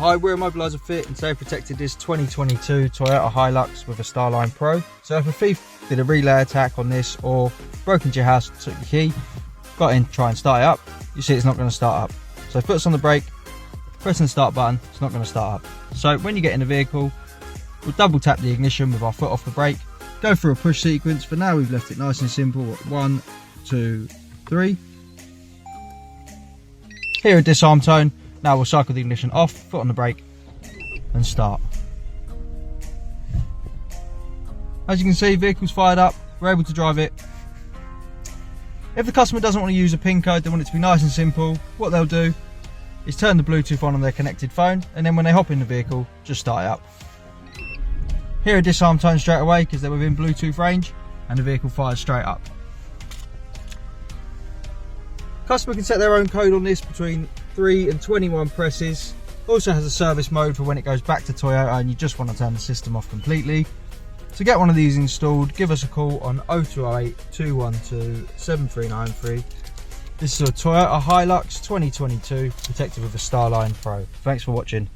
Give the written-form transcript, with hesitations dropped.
Hi, we're Immobiliser Fit and today protected this 2022 Toyota Hilux with a Starline Pro. So if a thief did a relay attack on this or broke into your house, took your key, got in, try and start it up, you see it's not going to start up. So foot's on the brake, pressing the start button, it's not going to start up. So when you get in the vehicle, we'll double tap the ignition with our foot off the brake, go through a push sequence. For now we've left it nice and simple. 1, 2, 3. Hear a disarm tone. Now we'll cycle the ignition off, foot on the brake and start. As you can see, vehicle's fired up, we're able to drive it. If the customer doesn't want to use a PIN code, they want it to be nice and simple, what they'll do is turn the Bluetooth on their connected phone, and then when they hop in the vehicle, just start it up. Hear a disarm tone straight away because they're within Bluetooth range and the vehicle fires straight up. Customer can set their own code on this between 3 and 21 presses. Also has a service mode for when it goes back to Toyota and you just want to turn the system off completely. To get one of these installed, give us a call on 0208 212 7393. This is a Toyota Hilux 2022 protected with a Starline Pro. Thanks for watching.